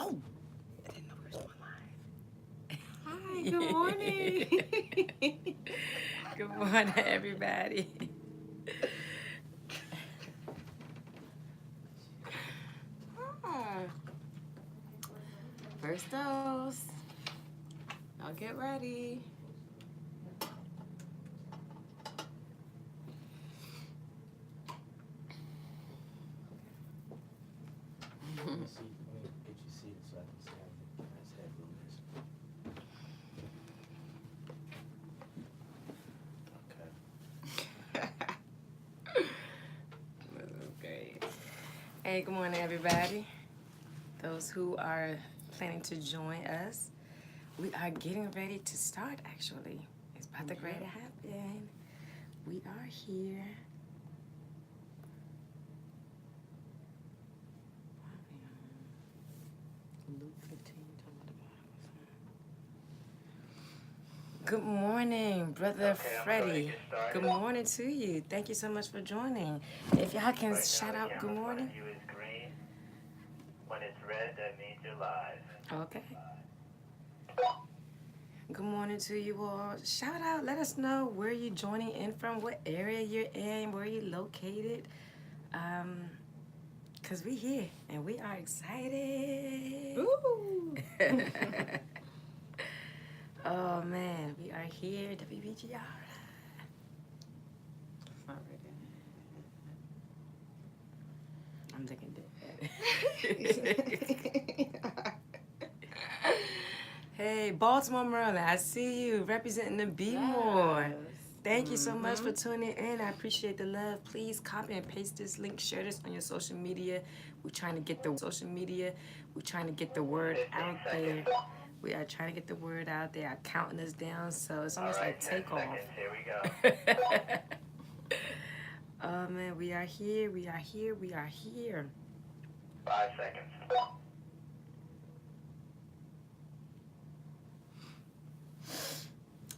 Oh, I didn't know we were still on live. Hi, good morning. Good morning, everybody. Ah, first dose. Y'all get ready. Get you seated so I can see how the nice headroom is. Okay. This is great. Hey, good morning, everybody. Those who are planning to join us, we are getting ready to start, actually. It's about to great to happen. We are here. Luke 15, talking about the bottom. Good morning, Brother Freddie. Good morning to you. Thank you so much for joining. If y'all can shout out good morning. When it's red, that means you're live. Okay. Good morning to you all. Shout out, let us know where you're joining in from, what area you're in, where you're located. Cause we here and we are excited. Ooh. Oh man, we are here, WBGR. I'm thinking that. Hey, Baltimore, Maryland, I see you representing the Be More. Thank you so much for tuning in. I appreciate the love. Please copy and paste this link, share this on your social media. We're trying to get the word out there. We are trying to get the word out there. I'm counting us down, so it's almost like takeoff. Here we go. Oh man, we are here. We are here. We are here. 5 seconds.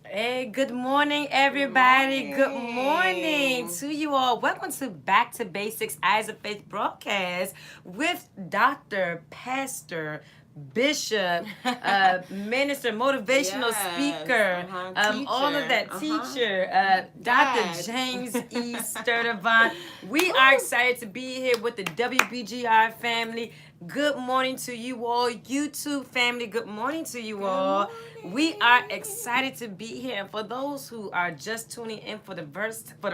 Hey, good morning, everybody. Good morning to you all. Welcome to Back to Basics Eyes of Faith broadcast with Dr. Pastor Bishop, minister, motivational speaker, all of that, teacher, Dr. James E. Sturdivant. We are excited to be here with the WBGR family. Good morning to you all, YouTube family. Good morning to you all. We are excited to be here, and for those who are just tuning in for the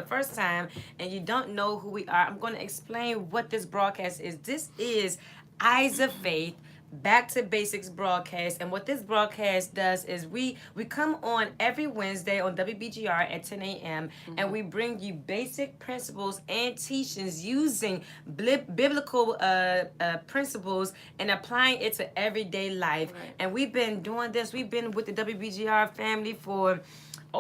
first time, and you don't know who we are, I'm going to explain what this broadcast is. This is Eyes of Faith, Back to Basics broadcast, and what this broadcast does is we come on every Wednesday on WBGR at 10 a.m. and we bring you basic principles and teachings using biblical principles and applying it to everyday life. And we've been doing this. We've been with the WBGR family for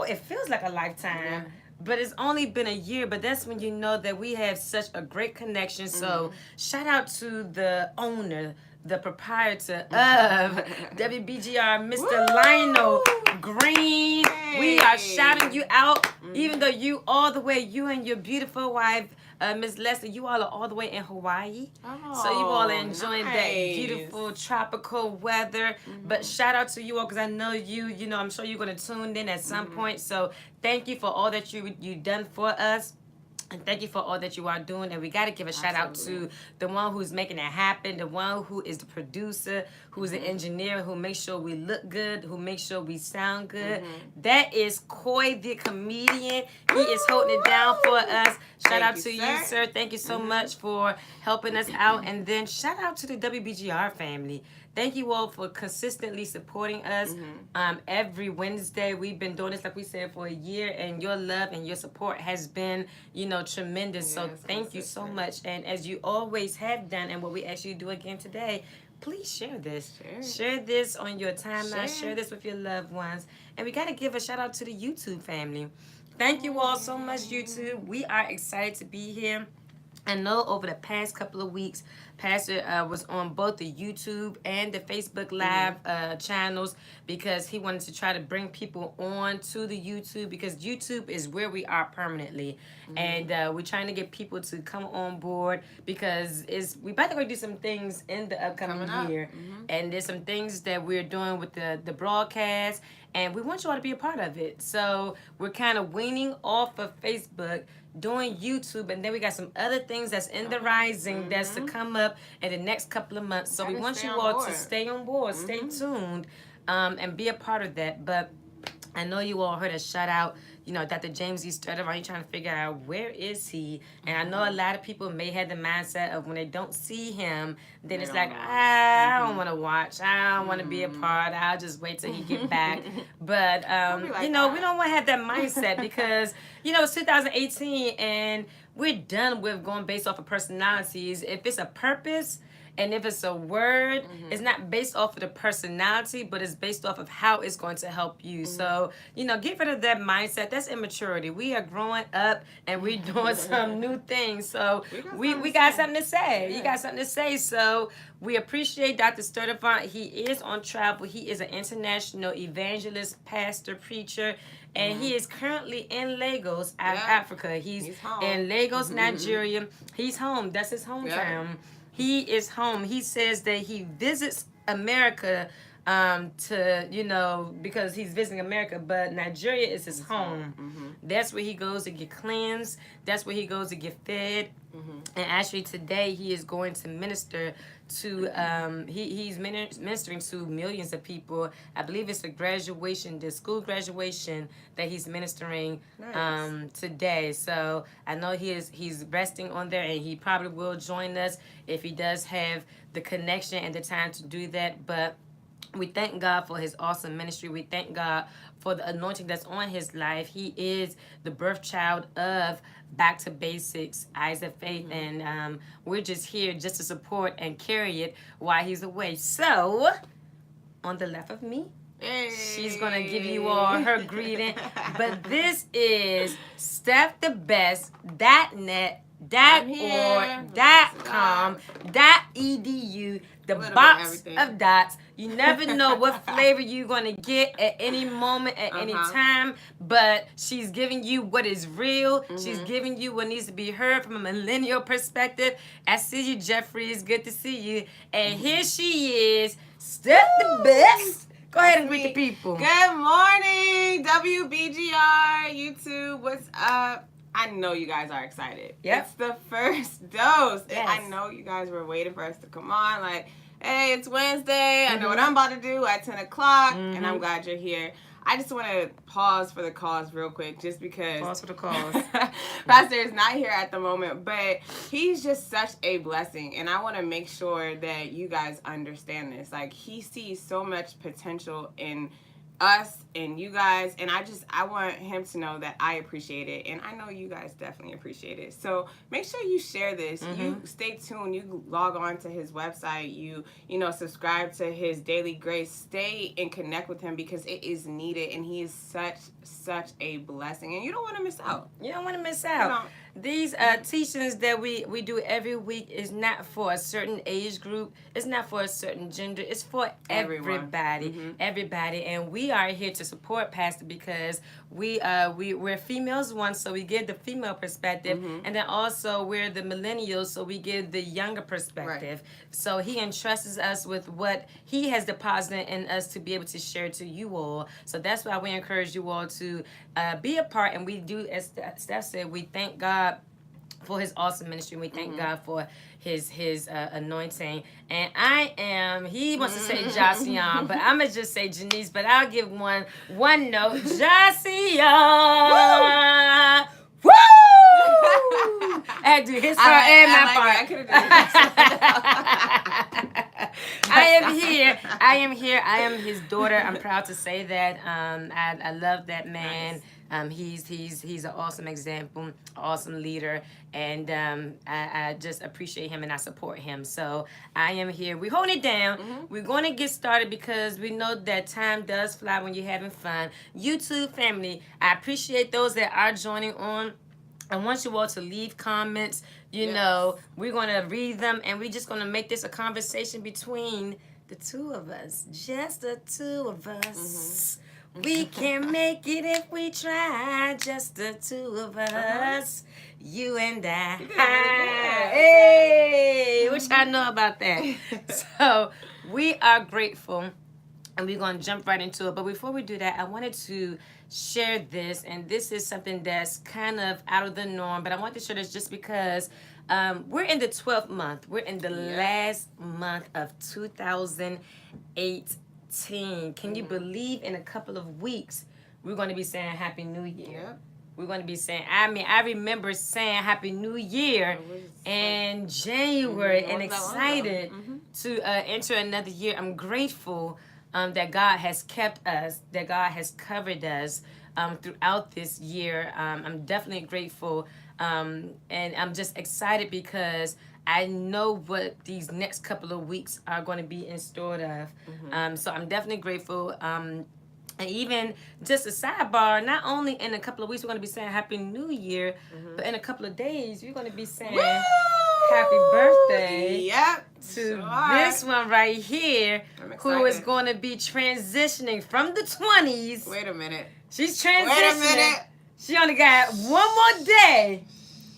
it feels like a lifetime. But it's only been a year, but that's when you know that we have such a great connection. So shout out to the owner, the proprietor of WBGR, Mr. Lionel Green. We are shouting you out, even though you and your beautiful wife, Miss Leslie, you all are all the way in Hawaii. So you all are enjoying that beautiful tropical weather. But shout out to you all, because I know I'm sure you're going to tune in at some point. So thank you for all that you done for us. And thank you for all that you are doing. And we got to give a shout out to the one who's making it happen, the one who is the producer, who's the engineer, who makes sure we look good, who makes sure we sound good. That is Coy the comedian. He is holding it down for us. Shout out to you, sir. Thank you so much for helping us out. And then shout out to the WBGR family. Thank you all for consistently supporting us. Every Wednesday, we've been doing this, like we said, for a year, and your love and your support has been, tremendous. So thank you so much. And as you always have done, and what we ask you to do again today, please share this. Share this on your timeline. Share this with your loved ones. And we got to give a shout out to the YouTube family. Thank you all so much, YouTube. We are excited to be here. I know over the past couple of weeks, Pastor was on both the YouTube and the Facebook Live channels because he wanted to try to bring people on to the YouTube because YouTube is where we are permanently. And we're trying to get people to come on board because we about to go do some things in the upcoming year. And there's some things that we're doing with the broadcast, and we want you all to be a part of it. So we're kind of weaning off of Facebook, doing YouTube, and then we got some other things that's in the rising that's to come up in the next couple of months. So we want you all to stay on board, stay tuned, and be a part of that. But I know you all heard a shout out, Dr. James E. Sturdivant. You're trying to figure out where is he, and I know a lot of people may have the mindset of when they don't see him, then it's like, I don't want to watch, I don't want to be a part, I'll just wait till he get back. But we don't want to have that mindset because it's 2018 and we're done with going based off of personalities. If it's a purpose and if it's a word, it's not based off of the personality, but it's based off of how it's going to help you. So, get rid of that mindset. That's immaturity. We are growing up and we're doing some new things. So we got something to say. Yeah. You got something to say. So we appreciate Dr. Sturdivant. He is on travel. He is an international evangelist, pastor, preacher. And he is currently in Lagos, Africa. He's in Lagos, Nigeria. He's home. That's his hometown. Yeah. He is home. He says that he visits America because he's visiting America, but Nigeria is his home. That's where he goes to get cleansed. That's where he goes to get fed. And actually today he is going to minister to, he's ministering to millions of people. I believe it's the school graduation that he's ministering today. So I know he's resting on there, and he probably will join us if he does have the connection and the time to do that. But we thank God for his awesome ministry. We thank God for the anointing that's on his life. He is the birth child of Back to Basics, Eyes of Faith, and we're just here just to support and carry it while he's away. So, on the left of me, she's going to give you all her greeting. But this is StephTheBest.net.org.com.edu, the box of dots. You never know what flavor you're going to get at any moment, at any time, but she's giving you what is real. She's giving you what needs to be heard from a millennial perspective. I see you, Jeffrey. It's good to see you. And here she is, Steph the Best. Go ahead and greet the people. Good morning, WBGR, YouTube. What's up? I know you guys are excited. Yep. It's the first dose. Yes. I know you guys were waiting for us to come on. Like, hey, it's Wednesday. I know what I'm about to do at 10 o'clock, and I'm glad you're here. I just want to pause for the cause real quick, just because. Pause for the cause. Pastor is not here at the moment, but he's just such a blessing, and I want to make sure that you guys understand this. Like, he sees so much potential in us and you guys, and I want him to know that I appreciate it, and I know you guys definitely appreciate it. So make sure you share this. You stay tuned. You log on to his website. You subscribe to his Daily Grace. Stay and connect with him because it is needed, and he is such a blessing, and you don't want to miss out. You don't want to miss out. These teachings that we do every week is not for a certain age group. It's not for a certain gender. It's for everybody. Everybody. And we are here to support Pastor because we're females, one, so we give the female perspective, and then also we're the millennials, so we give the younger perspective. Right. So he entrusts us with what he has deposited in us to be able to share to you all. So that's why we encourage you all to be a part, and we do, as Steph said, we thank God for his awesome ministry. We thank God for his anointing. And he wants to say Jasian, but I'm going to just say Janice, but I'll give one note. Jasian! Woo! I had to do his part and my part. I could have done it. I am here. I am his daughter. I'm proud to say that. I love that man. Nice. He's an awesome example, awesome leader, and I just appreciate him and I support him. So I am here. We're holding it down. We're going to get started because we know that time does fly when you're having fun. YouTube family, I appreciate those that are joining on. I want you all to leave comments. You Yes. know, we're going to read them, and we're just going to make this a conversation between the two of us. Just the two of us. We can make it if we try. Just the two of us. You and I. You did really good. Hey, what y'all know about that? So, we are grateful, and we're going to jump right into it. But before we do that, I wanted to share this, and this is something that's kind of out of the norm, but I want to share this just because we're in the 12th month. We're in the last month of 2018. Can you believe in a couple of weeks we're going to be saying Happy New Year? Yep. We're going to be saying, I remember saying Happy New Year in January and excited to enter another year. I'm grateful that God has kept us, that God has covered us throughout this year. I'm definitely grateful, and I'm just excited because I know what these next couple of weeks are going to be in store of. So I'm definitely grateful. And even just a sidebar, not only in a couple of weeks we're going to be saying Happy New Year, but in a couple of days we're going to be saying Happy Birthday Yep. to this one right here, who is going to be transitioning from the 20s. Wait a minute. She's transitioning. Wait a minute. She only got one more day.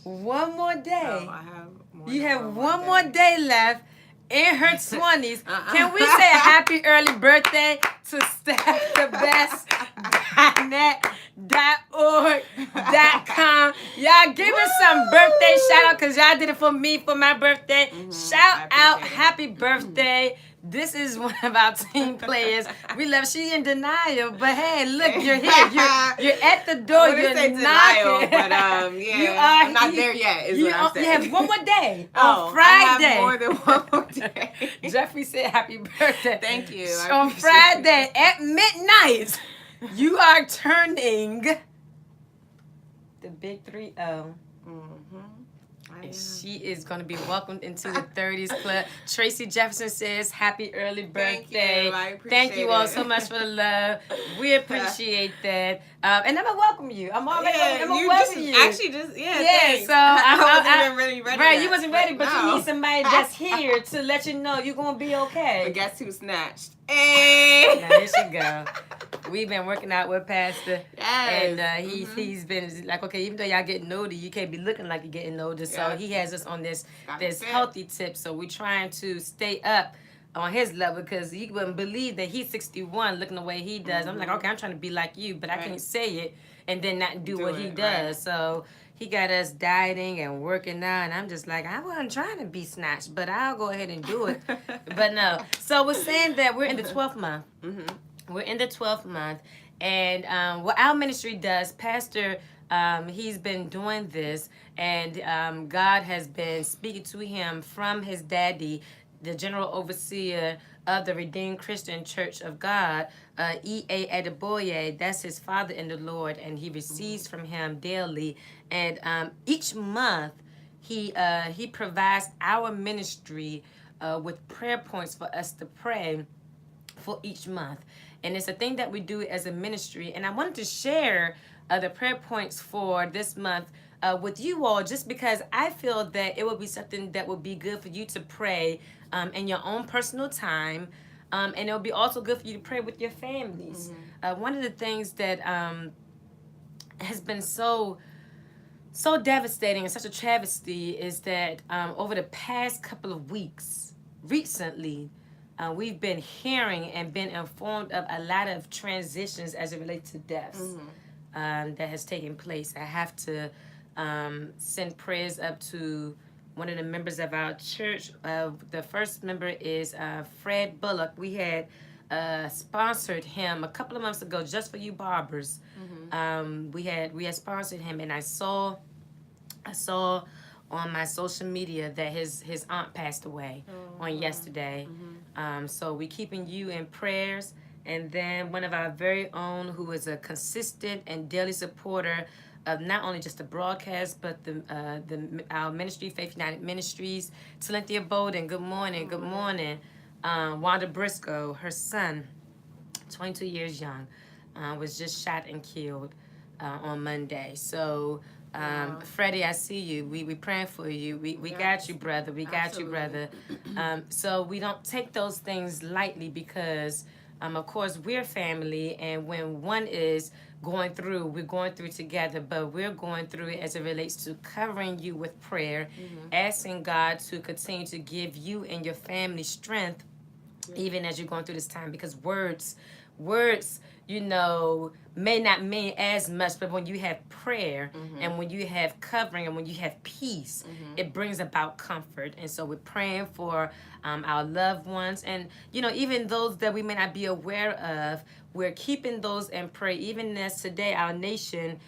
One more day. No, I have more You than have one more day left in her 20s. Can we say a happy early birthday to StaffTheBest.net.org.com? Y'all give her some birthday shout out because y'all did it for me for my birthday. Shout out, happy birthday. This is one of our team players. We love. She in denial, but hey, look, you're here. You're at the door. You're say knocking. denial, but yeah, You are. I'm not there yet. Is what I'm saying. You have one more day Oh, on Friday. I have more than one more day. Jeffrey said, "Happy birthday." Thank you. I On appreciate Friday at midnight, you are turning the big 3-0. And she is going to be welcomed into the 30s club. Tracy Jefferson says, happy early birthday. Thank you. All so much for the love. We appreciate that. And I'm going to welcome you. I'm already I'm going to welcome you. Actually, just, Yeah, thanks. so I wasn't even really ready. Right, yet, you wasn't ready, but no. you need somebody that's here to let you know you're going to be okay. But guess who snatched? Hey! Now, here she go. We've been working out with Pastor. Yes. And he's been like, okay, even though y'all getting older, you can't be looking like you're getting older. So he has us on this healthy tip. So we're trying to stay up on his level because you wouldn't believe that he's 61 looking the way he does. I'm like, okay, I'm trying to be like you, but I can't say it and then not do what he does. Right. So he got us dieting and working out, and I'm just like, I wasn't trying to be snatched, but I'll go ahead and do it. But no. So we're saying that we're in the 12th month. We're in the 12th month, and what our ministry does, Pastor, he's been doing this, and God has been speaking to him from his daddy, the general overseer of the Redeemed Christian Church of God, E.A. Adeboye. That's his father in the Lord, and he receives from him daily. And each month, he provides our ministry with prayer points for us to pray for each month. And it's a thing that we do as a ministry. And I wanted to share the prayer points for this month with you all, just because I feel that it would be something that would be good for you to pray in your own personal time. And it'll be also good for you to pray with your families. One of the things that has been so devastating and such a travesty is that over the past couple of weeks, recently, we've been hearing and been informed of a lot of transitions as it relates to deaths that has taken place. I have to send prayers up to one of the members of our church. The first member is Fred Bullock. We had sponsored him a couple of months ago just for you barbers. We had sponsored him, and I saw on my social media that his aunt passed away on yesterday. So we keeping you in prayers. And then one of our very own, who is a consistent and daily supporter of not only just the broadcast, but our ministry, Faith United Ministries, Talentia Bowden, good morning. Wanda Briscoe, her son, 22 years young, was just shot and killed on Monday. So Wow. Freddie, I see you. We praying for you. We Yes. got you, brother. We got you, Absolutely. brother. So we don't take those things lightly because, of course, we're family, and when one is going through, we're going through together, but we're going through it as it relates to covering you with prayer, asking God to continue to give you and your family strength even as you're going through this time, because words may not mean as much, but when you have prayer and when you have covering and when you have peace, it brings about comfort. And so we're praying for our loved ones, and even those that we may not be aware of, we're keeping those in prayer. Even as today our nation,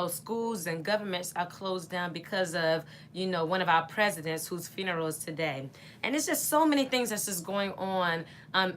schools and governments are closed down because of one of our presidents whose funeral is today. And it's just so many things that's just going on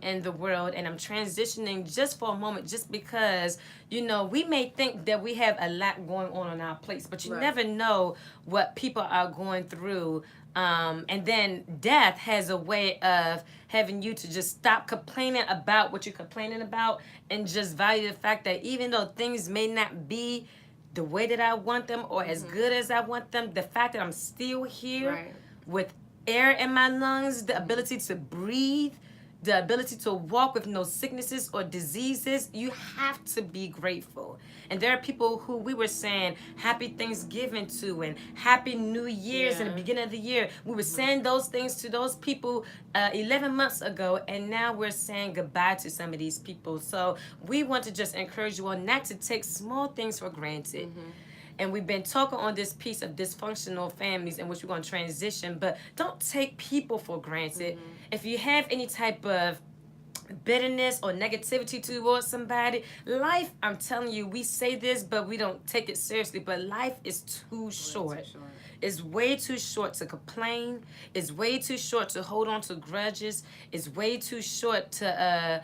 in the world. And I'm transitioning just for a moment, just because we may think that we have a lot going on our plates, but you Right. never know what people are going through. And then death has a way of having you to just stop complaining about what you're complaining about and just value the fact that even though things may not be the way that I want them or as good as I want them, the fact that I'm still here Right. with air in my lungs, the ability to breathe, the ability to walk with no sicknesses or diseases, you have to be grateful. And there are people who we were saying happy Thanksgiving to and happy New Year's in the Yeah. beginning of the year. We were saying those things to those people 11 months ago, and now we're saying goodbye to some of these people. So we want to just encourage you all not to take small things for granted. And we've been talking on this piece of dysfunctional families in which we're going to transition, but don't take people for granted. If you have any type of bitterness or negativity towards somebody, life, I'm telling you, we say this, but we don't take it seriously, but life is too short. It's way too short to complain. It's way too short to hold on to grudges. It's way too short to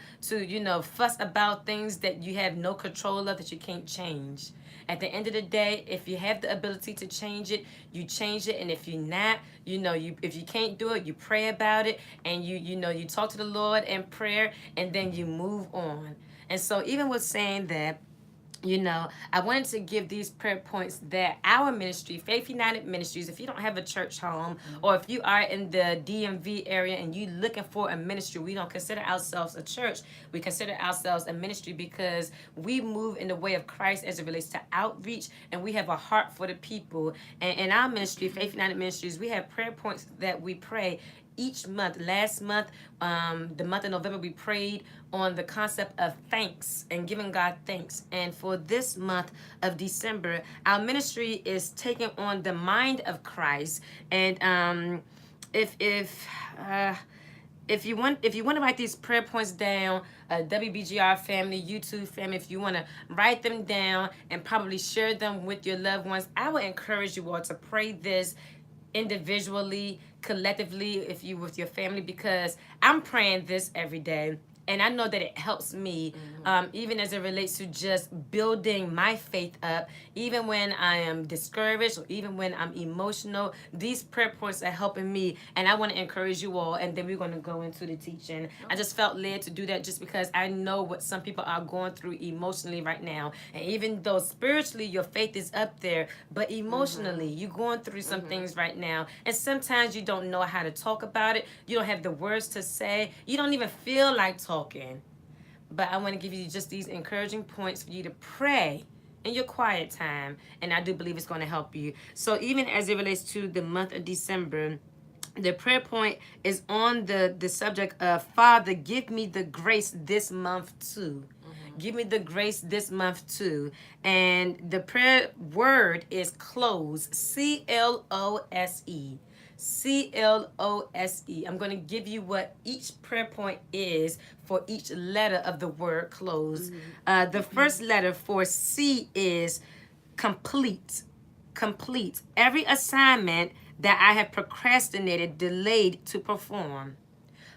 fuss about things that you have no control of, that you can't change. At the end of the day, if you have the ability to change it, you change it. And if you're not, if you can't do it, you pray about it, and you talk to the Lord in prayer, and then you move on. And so even with saying that, I wanted to give these prayer points that our ministry, Faith United Ministries, if you don't have a church home, or if you are in the DMV area and you looking for a ministry, we don't consider ourselves a church. We consider ourselves a ministry because we move in the way of Christ as it relates to outreach, and we have a heart for the people. And in our ministry, Faith United Ministries, we have prayer points that we pray each month. Last month, the month of November, we prayed on the concept of thanks and giving God thanks. And for this month of December, our ministry is taking on the mind of Christ. And if you want to write these prayer points down, WBGR family, YouTube family, if you want to write them down and probably share them with your loved ones, I would encourage you all to pray this individually, collectively, if you with your family, because I'm praying this every day. And I know that it helps me, even as it relates to just building my faith up, even when I am discouraged or even when I'm emotional. These prayer points are helping me, and I want to encourage you all. And then we're going to go into the teaching. I just felt led to do that just because I know what some people are going through emotionally right now. And even though spiritually your faith is up there, but emotionally you're going through some things right now. And sometimes you don't know how to talk about it. You don't have the words to say. You don't even feel like talking. But I want to give you just these encouraging points for you to pray in your quiet time, and I do believe it's going to help you. So even as it relates to the month of December, the prayer point is on the subject of, Father, give me the grace this month too. Give me the grace this month too. And the prayer word is close, CLOSE. CLOSE. I'm going to give you what each prayer point is for each letter of the word close. The first letter for C is complete. Complete. Every assignment that I have procrastinated, delayed to perform.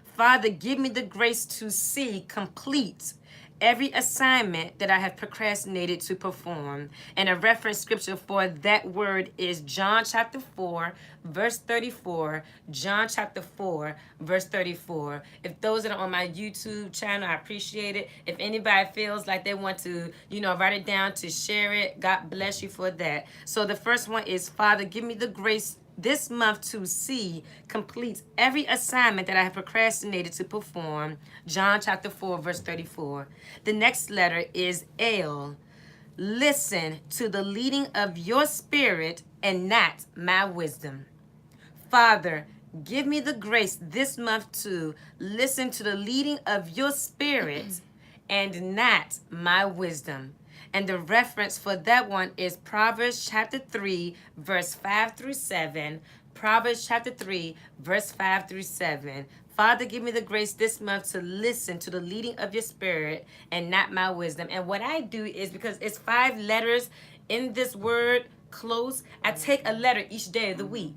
Father, give me the grace to see complete every assignment that I have procrastinated to perform. And a reference scripture for that word is John chapter 4, verse 34. John chapter 4, verse 34. If those that are on my YouTube channel, I appreciate it. If anybody feels like they want to, write it down to share it, God bless you for that. So the first one is, Father, give me the grace this month to see complete every assignment that I have procrastinated to perform. John chapter 4, verse 34. The next letter is L. Listen to the leading of your spirit and not my wisdom. Father, give me the grace this month to listen to the leading of your spirit and not my wisdom. And the reference for that one is Proverbs chapter 3, verse 5 through 7. Proverbs chapter 3, verse 5 through 7. Father, give me the grace this month to listen to the leading of your spirit and not my wisdom. And what I do is, because it's 5 letters in this word, close, I take a letter each day of the week.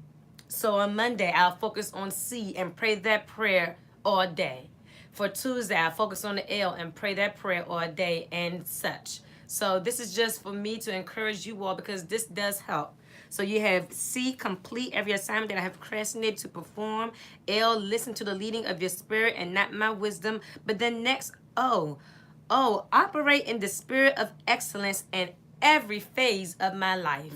So on Monday, I'll focus on C and pray that prayer all day. For Tuesday, I'll focus on the L and pray that prayer all day and such. So this is just for me to encourage you all, because this does help. So you have C, complete every assignment that I have procrastinated to perform. L, listen to the leading of your spirit and not my wisdom. But then next, O, operate in the spirit of excellence in every phase of my life.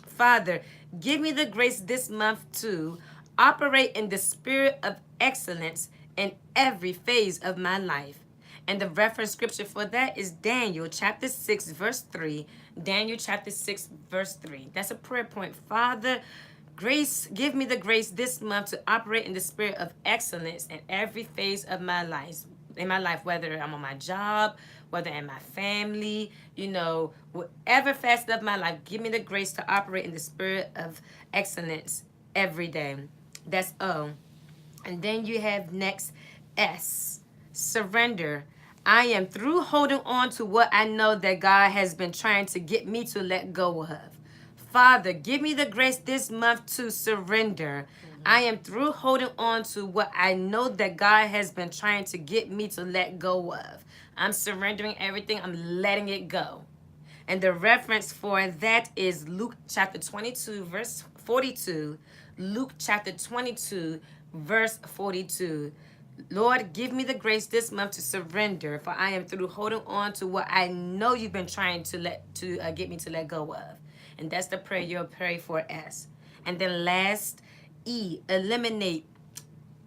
Father, give me the grace this month to operate in the spirit of excellence in every phase of my life. And the reference scripture for that is Daniel chapter 6, verse 3. Daniel chapter 6, verse 3. That's a prayer point. Father, give me the grace this month to operate in the spirit of excellence in every phase of my life. Whether I'm on my job, whether in my family, whatever facet of my life, give me the grace to operate in the spirit of excellence every day. That's O. And then you have next S, surrender. I am through holding on to what I know that God has been trying to get me to let go of. Father, give me the grace this month to surrender. I am through holding on to what I know that God has been trying to get me to let go of. I'm surrendering everything. I'm letting it go. And the reference for that is Luke chapter 22, verse 42. Luke chapter 22, verse 42. Lord, give me the grace this month to surrender, for I am through holding on to what I know you've been trying to get me to let go of. And that's the prayer you'll pray for S. And then last, E, eliminate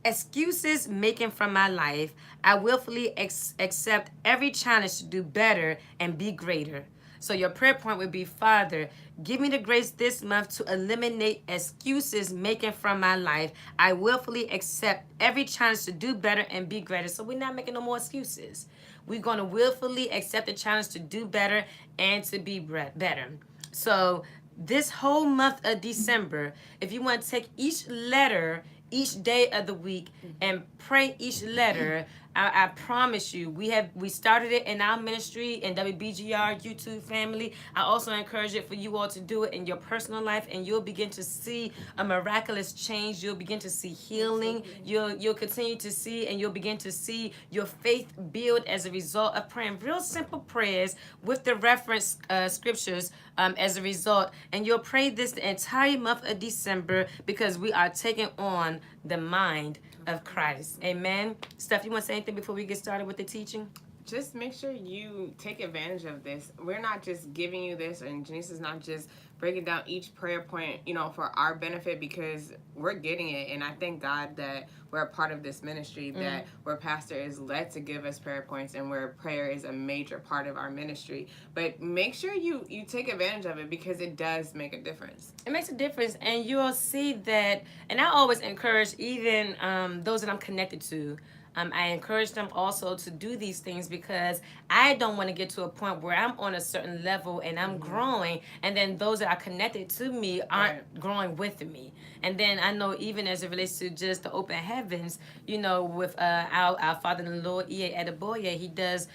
excuses making from my life. I willfully accept every challenge to do better and be greater. So your prayer point would be, Father, give me the grace this month to eliminate excuses making from my life. I willfully accept every challenge to do better and be greater. So we're not making no more excuses. We're going to willfully accept the challenge to do better and to be better. So this whole month of December, if you want to take each letter each day of the week and pray each letter, I promise you, we started it in our ministry in WBGR YouTube family. I also encourage it for you all to do it in your personal life, and you'll begin to see a miraculous change. You'll begin to see healing. You'll continue to see, and you'll begin to see your faith build as a result of praying real simple prayers with the reference scriptures as a result. And you'll pray this the entire month of December, because we are taking on the mind of Christ. Amen. Steph, you want to say anything before we get started with the teaching? Just make sure you take advantage of this. We're not just giving you this, and Janice is not just breaking down each prayer point, for our benefit, because we're getting it. And I thank God that we're a part of this ministry, that where pastor is led to give us prayer points, and where prayer is a major part of our ministry. But make sure you take advantage of it, because it does make a difference. It makes a difference, and you'll see that. And I always encourage even those that I'm connected to, I encourage them also to do these things, because I don't want to get to a point where I'm on a certain level and I'm growing, and then those that are connected to me aren't growing with me. And then I know, even as it relates to just the open heavens, with our father in the Lord, E.A. Adeboye, he does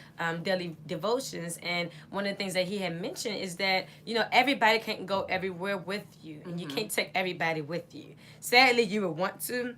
daily devotions. And one of the things that he had mentioned is that, everybody can't go everywhere with you, and you can't take everybody with you. Sadly, you would want to,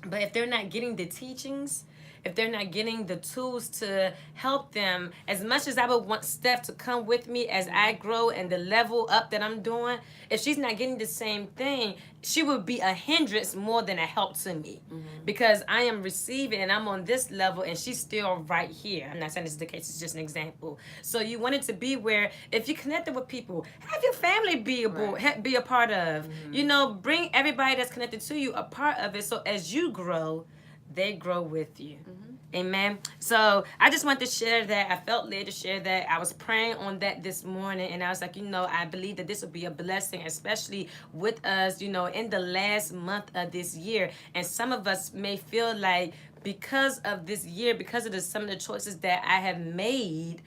But if they're not getting the teachings, if they're not getting the tools to help them, as much as I would want Steph to come with me as I grow and the level up that I'm doing, if she's not getting the same thing, she would be a hindrance more than a help to me. Because I am receiving and I'm on this level and she's still right here. I'm not saying this is the case, it's just an example. So you want it to be where if you're connected with people, have your family be a part of. You know, bring everybody that's connected to you a part of it, so as you grow, they grow with you. Amen. So I just want to share that. I felt led to share that. I was praying on that this morning, and I was like, I believe that this will be a blessing, especially with us, in the last month of this year. And some of us may feel like because of this year, because of some of the choices that I have made,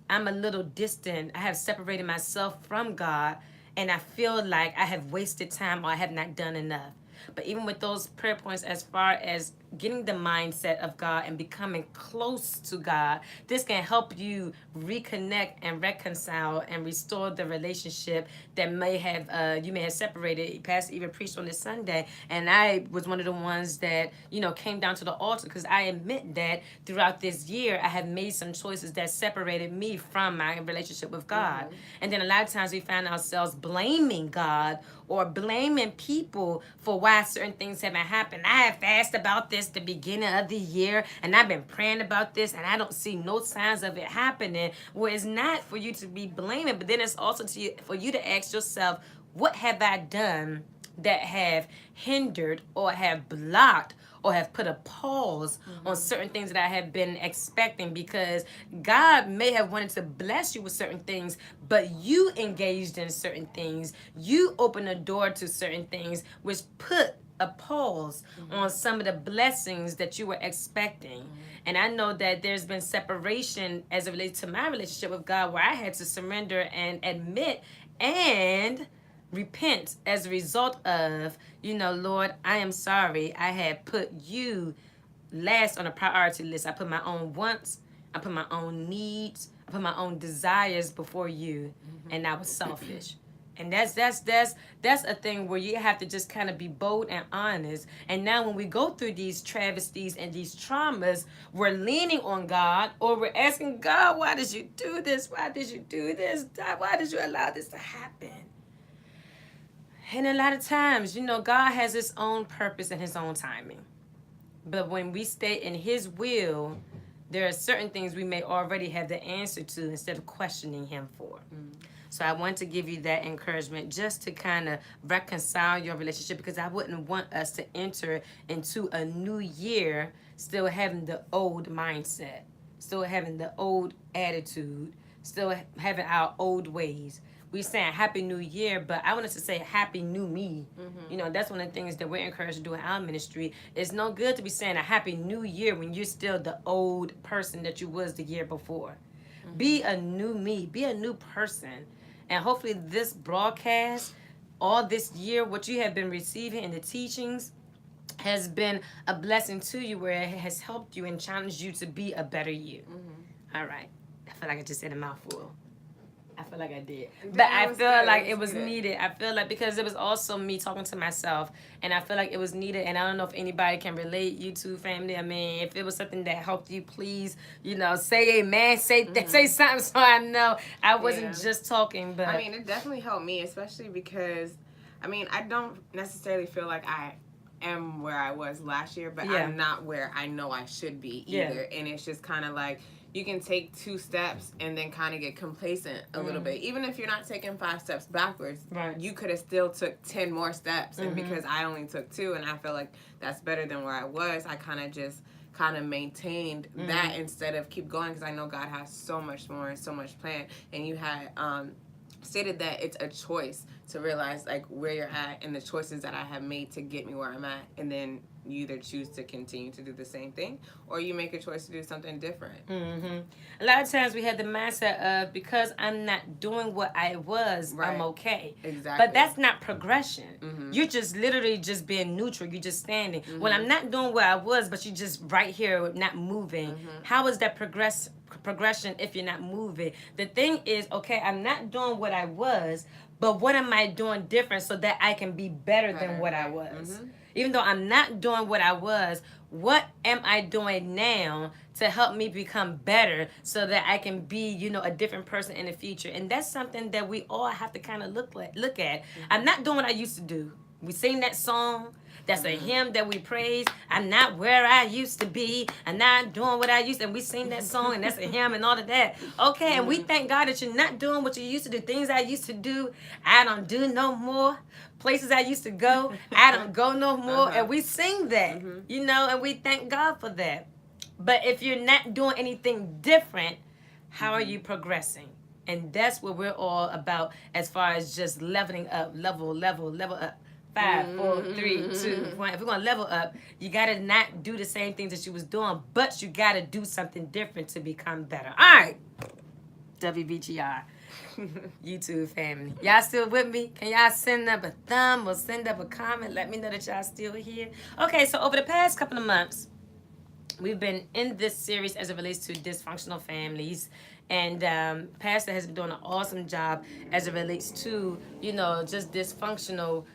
I'm a little distant. I have separated myself from God, and I feel like I have wasted time or I have not done enough. But even with those prayer points, as far as getting the mindset of God and becoming close to God, this can help you reconnect and reconcile and restore the relationship that you may have separated. Pastor even preached on this Sunday, and I was one of the ones that came down to the altar, because I admit that throughout this year I have made some choices that separated me from my relationship with God. And then a lot of times we find ourselves blaming God or blaming people for why certain things haven't happened. I have fasted about this the beginning of the year, and I've been praying about this, and I don't see no signs of it happening. Well, it's not for you to be blaming, but then it's also for you to ask yourself, what have I done that have hindered or have blocked or have put a pause on certain things that I have been expecting? Because God may have wanted to bless you with certain things, but you engaged in certain things. You opened a door to certain things, which put a pause on some of the blessings that you were expecting. And I know that there's been separation as it relates to my relationship with God, where I had to surrender and admit and repent as a result of, Lord, I am sorry. I had put you last on a priority list. I put my own wants, I put my own needs, I put my own desires before you, and I was selfish. And that's a thing where you have to just kind of be bold and honest. And now when we go through these travesties and these traumas, we're leaning on God, or we're asking God, why did you do this? Why did you do this? Why did you allow this to happen? And a lot of times, God has his own purpose and his own timing. But when we stay in his will, there are certain things we may already have the answer to instead of questioning him for. So I want to give you that encouragement just to kind of reconcile your relationship, because I wouldn't want us to enter into a new year still having the old mindset, still having the old attitude, still having our old ways. We saying Happy New Year, but I want us to say Happy New Me. That's one of the things that we're encouraged to do in our ministry. It's no good to be saying a Happy New Year when you're still the old person that you was the year before. Be a new me. Be a new person. And hopefully this broadcast, all this year, what you have been receiving in the teachings has been a blessing to you, where it has helped you and challenged you to be a better you. All right. I feel like I just said a mouthful. I feel like I did. But I feel like it was needed. I feel like because it was also me talking to myself, and I feel like it was needed. And I don't know if anybody can relate, YouTube family. I mean, if it was something that helped you, please, say amen, say something, so I know I wasn't just talking. But I mean, it definitely helped me, especially because, I don't necessarily feel like I am where I was last year, but I'm not where I know I should be either. And it's just kind of like, you can take 2 steps and then kind of get complacent a little bit. Even if you're not taking 5 steps backwards, you could have still took 10 more steps. And because I only took 2, and I feel like that's better than where I was, I kind of maintained that instead of keep going, because I know God has so much more and so much planned. And you had stated that it's a choice to realize like where you're at and the choices that I have made to get me where I'm at, and then you either choose to continue to do the same thing or you make a choice to do something different. A lot of times we had the mindset of, because I'm not doing what I was, I'm okay. Exactly. But that's not progression. You're just literally just being neutral. You're just standing. Well, I'm not doing what I was, but you're just right here not moving. How is that progression if you're not moving? The thing is, okay, I'm not doing what I was, but what am I doing different so that I can be better than what I was? Even though I'm not doing what I was, what am I doing now to help me become better so that I can be, a different person in the future? And that's something that we all have to kind of look at. I'm not doing what I used to do. We sing that song. That's a hymn that we praise. I'm not where I used to be. I'm not doing what I used to. And we sing that song, and that's a hymn and all of that. Okay, and we thank God that you're not doing what you used to do. Things I used to do, I don't do no more. Places I used to go, I don't go no more. And we sing that, and we thank God for that. But if you're not doing anything different, how are you progressing? And that's what we're all about as far as just leveling up, level up. 5, 4, 3, 2, 1. If we're gonna level up, you gotta not do the same things that you was doing, but you gotta do something different to become better. All right, WBGR, YouTube family, y'all still with me? Can y'all send up a thumb or send up a comment? Let me know that y'all still here. Okay, so over the past couple of months, we've been in this series as it relates to dysfunctional families. And Pastor has been doing an awesome job as it relates to, just dysfunctional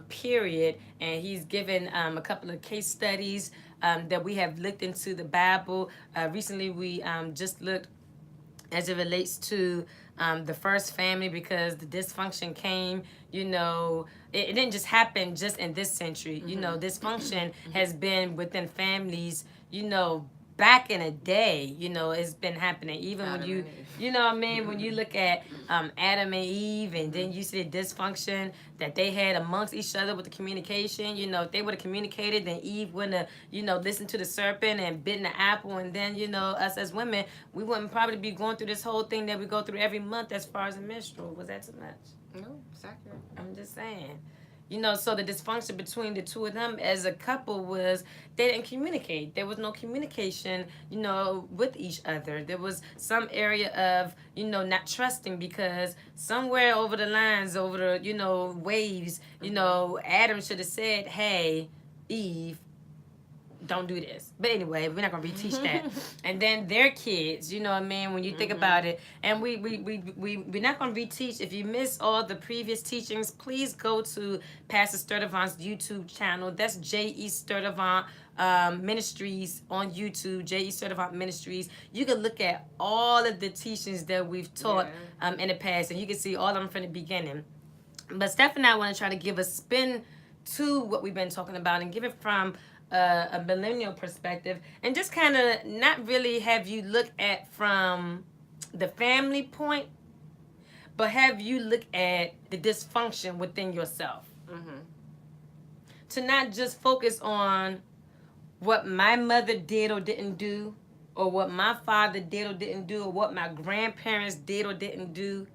period. And he's given a couple of case studies that we have looked into the Bible. Recently, we just looked as it relates to the first family, because the dysfunction came, it didn't just happen just in this century. Dysfunction has been within families, back in a day. It's been happening even when when you look at Adam and Eve, and then you see the dysfunction that they had amongst each other with the communication. If they would have communicated, then Eve wouldn't have listened to the serpent and bitten the apple. And then us as women, we wouldn't probably be going through this whole thing that we go through every month as far as a menstrual. Was that too much? No, it's accurate. I'm just saying. So the dysfunction between the two of them as a couple was they didn't communicate. There was no communication, with each other. There was some area of, not trusting, because somewhere over the lines, over the, waves, Adam should have said, hey, Eve, don't do this. But anyway, we're not gonna reteach that. And then their kids, when you think about it. And we're not gonna reteach. If you miss all the previous teachings, please go to Pastor Sturdivant's YouTube channel. That's J.E. Sturdivant Ministries on YouTube, J.E. Sturdivant Ministries. You can look at all of the teachings that we've taught in the past, and you can see all of them from the beginning. But Steph and I want to try to give a spin to what we've been talking about and give it from a millennial perspective, and just kind of not really have you look at from the family point, but have you look at the dysfunction within yourself. To not just focus on what my mother did or didn't do, or what my father did or didn't do, or what my grandparents did or didn't do.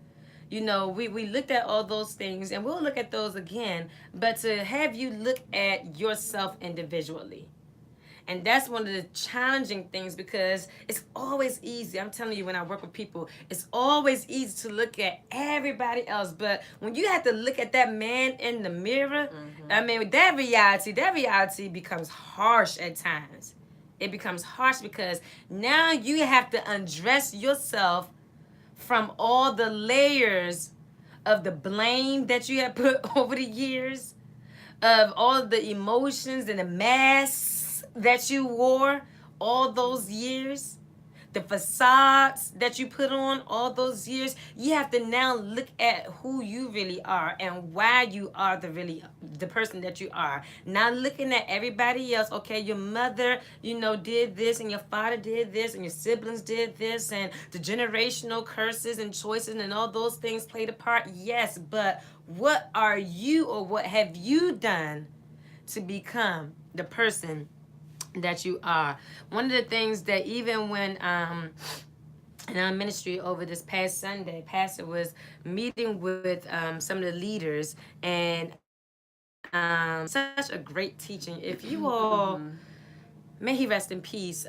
We looked at all those things, and we'll look at those again, but to have you look at yourself individually. And that's one of the challenging things, because it's always easy. I'm telling you, when I work with people, it's always easy to look at everybody else. But when you have to look at that man in the mirror, that reality becomes harsh at times. It becomes harsh because now you have to undress yourself from all the layers of the blame that you have put over the years, of all the emotions and the masks that you wore all those years, the facades that you put on all those years. You have to now look at who you really are and why you are the person that you are. Not looking at everybody else. Okay, your mother, did this, and your father did this, and your siblings did this, and the generational curses and choices and all those things played a part. Yes, but what are you, or what have you done to become the person that you are? One of the things that even when in our ministry over this past Sunday, Pastor was meeting with some of the leaders, and such a great teaching. If you all, may he rest in peace,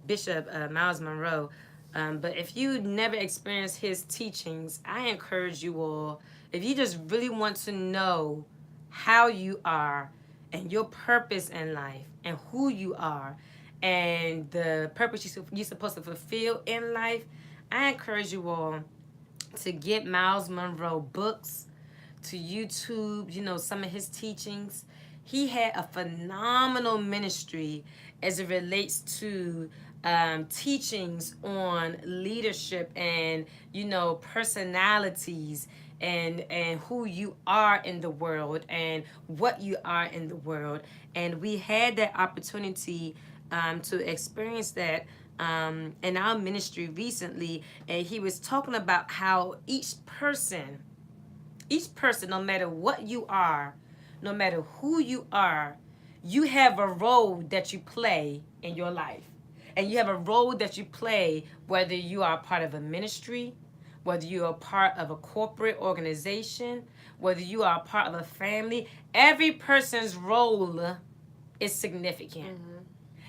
Bishop Miles Monroe, but if you never experienced his teachings, I encourage you all, if you just really want to know how you are and your purpose in life and who you are and the purpose you're supposed to fulfill in life, I encourage you all to get Miles Monroe books, to YouTube, some of his teachings. he had a phenomenal ministry as it relates to teachings on leadership and, you know, personalities and who you are in the world and what you are in the world. And we had that opportunity to experience that in our ministry recently. And he was talking about how each person, no matter what you are, no matter who you are, you have a role that you play in your life. And you have a role that you play whether you are part of a ministry, whether you are part of a corporate organization, whether you are part of a family. Every person's role is significant.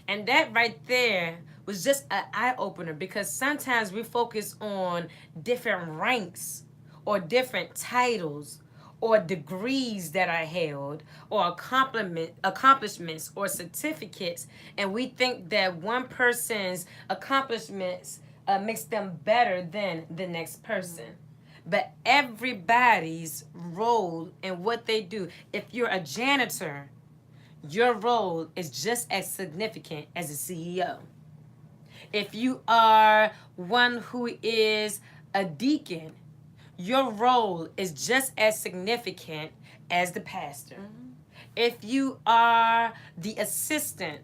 And that right there was just an eye opener, because sometimes we focus on different ranks or different titles or degrees that are held or accomplishments or certificates, and we think that one person's accomplishments makes them better than the next person. But everybody's role and what they do, if you're a janitor, your role is just as significant as a CEO. If you are one who is a deacon, your role is just as significant as the pastor. If you are the assistant,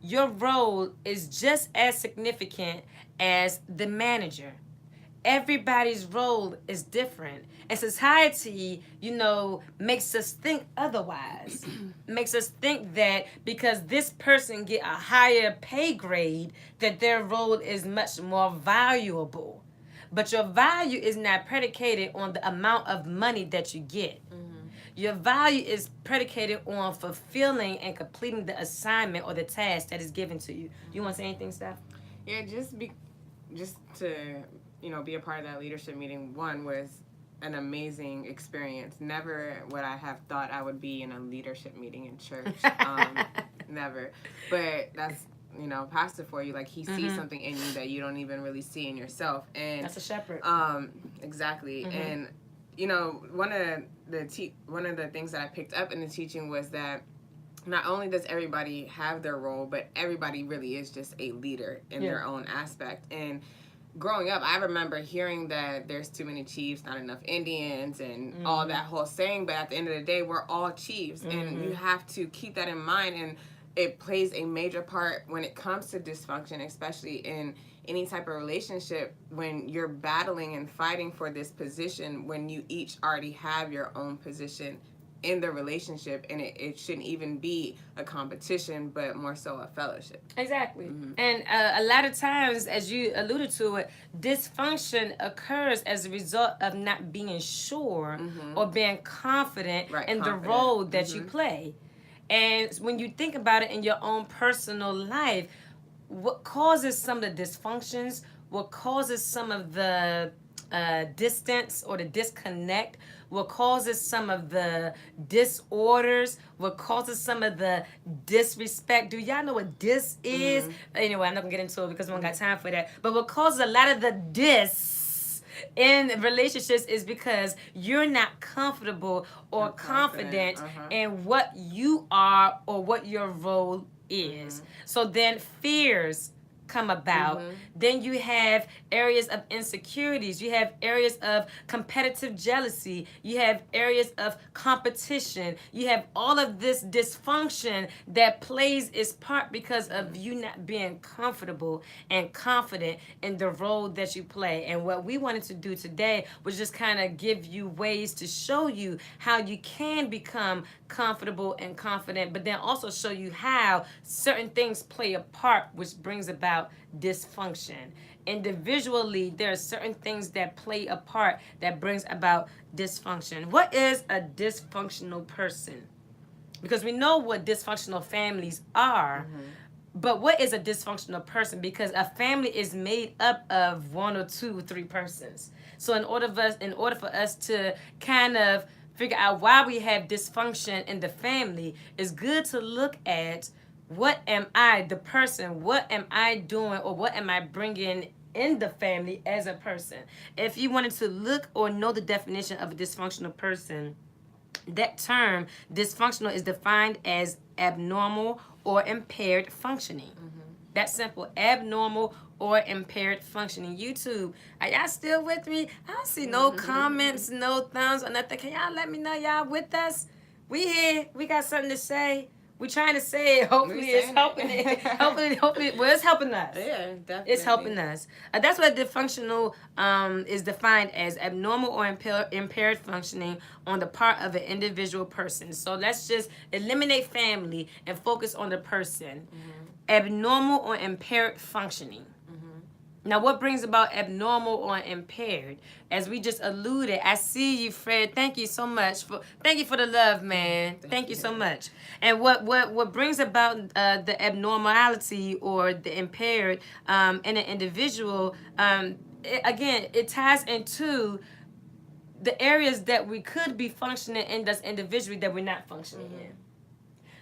your role is just as significant as the manager. Everybody's role is different. And society, you know, makes us think otherwise. Makes us think that because this person get a higher pay grade, that their role is much more valuable. But your value is not predicated on the amount of money that you get. Your value is predicated on fulfilling and completing the assignment or the task that is given to you. You want to say anything, Steph? Yeah, just to, you know, be a part of that leadership meeting, one was an amazing experience. Never would I have thought I would be in a leadership meeting in church. Never. But that's, you know, pastor for you. Like, he sees something in you that you don't even really see in yourself. And that's a shepherd. Exactly. And, you know, one of the things that I picked up in the teaching was that not only does everybody have their role, but everybody really is just a leader in their own aspect. And growing up, I remember hearing that there's too many chiefs, not enough Indians, and all that whole saying. But at the end of the day, we're all chiefs, and you have to keep that in mind. And it plays a major part when it comes to dysfunction, especially in any type of relationship, when you're battling and fighting for this position, when you each already have your own position in the relationship, and it shouldn't even be a competition, but more so a fellowship. Exactly. And a lot of times, as you alluded to it, dysfunction occurs as a result of not being sure or being confident in the role that you play. And when you think about it in your own personal life, what causes some of the dysfunctions, what causes some of the distance or the disconnect, what causes some of the disorders, what causes some of the disrespect. Do y'all know what dis is? Anyway, I'm not gonna get into it because we don't got time for that. But what causes a lot of the dis in relationships is because you're not comfortable or confident in what you are or what your role is. So then fears come about. Then you have areas of insecurities. You have areas of competitive jealousy. You have areas of competition. You have all of this dysfunction that plays its part because of you not being comfortable and confident in the role that you play. And what we wanted to do today was just kind of give you ways to show you how you can become comfortable and confident, but then also show you how certain things play a part, which brings about dysfunction. Individually, there are certain things that play a part that brings about dysfunction. What is a dysfunctional person? Because we know what dysfunctional families are, but what is a dysfunctional person? Because a family is made up of one or two or three persons. So in order for us to kind of figure out why we have dysfunction in the family, it's good to look at what am I, the person, what am I doing or what am I bringing in the family as a person. If you wanted to look or know the definition of a dysfunctional person, That term, dysfunctional, is defined as abnormal or impaired functioning. That's simple. Abnormal or impaired functioning. YouTube, are y'all still with me? I don't see no comments, no thumbs or nothing. Can y'all let me know y'all with us? We here. We got something to say. We trying to say it. Hopefully it's saying helping it. it. Hopefully, well, it's helping us. Yeah, definitely. It's helping us. That's what dysfunctional is defined as: abnormal or impaired functioning on the part of an individual person. So let's just eliminate family and focus on the person. Abnormal or impaired functioning. Now, what brings about abnormal or impaired? As we just alluded, I see you, Fred. Thank you so much thank you for the love, man. Thank you so much. And what brings about the abnormality or the impaired in an individual? It ties into the areas that we could be functioning in us individually that we're not functioning in.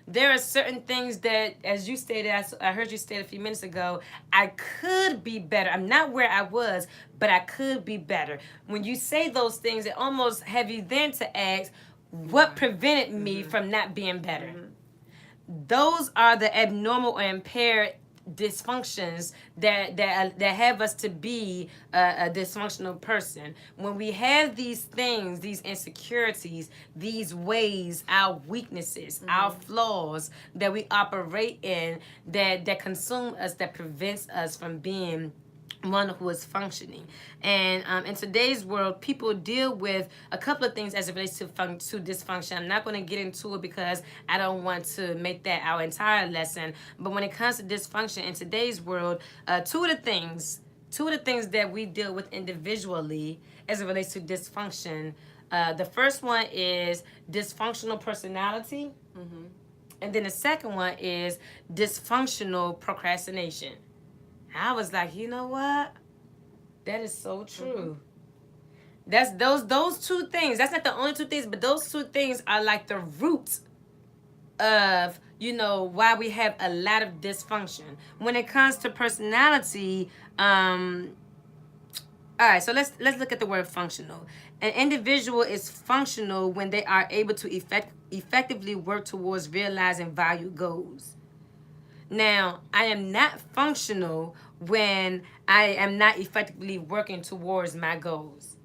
There are certain things that, as you stated, I heard you state a few minutes ago, I could be better. I'm not where I was, but I could be better. When you say those things, it almost have you then to ask, what prevented me from not being better? Those are the abnormal or impaired dysfunctions that have us to be a dysfunctional person. When we have these things, these insecurities, these ways, our weaknesses, our flaws that we operate in, that consume us, that prevents us from being one who is functioning. And in today's world, people deal with a couple of things as it relates to dysfunction. I'm not going to get into it because I don't want to make that our entire lesson. But when it comes to dysfunction in today's world, two of the things that we deal with individually as it relates to dysfunction, the first one is dysfunctional personality. And then the second one is dysfunctional procrastination. I was like, you know what? That is so true. That's those two things. That's not the only two things, but those two things are like the root of, why we have a lot of dysfunction. When it comes to personality, all right, so let's look at the word functional. An individual is functional when they are able to effectively work towards realizing valued goals. Now, I am not functional when I am not effectively working towards my goals.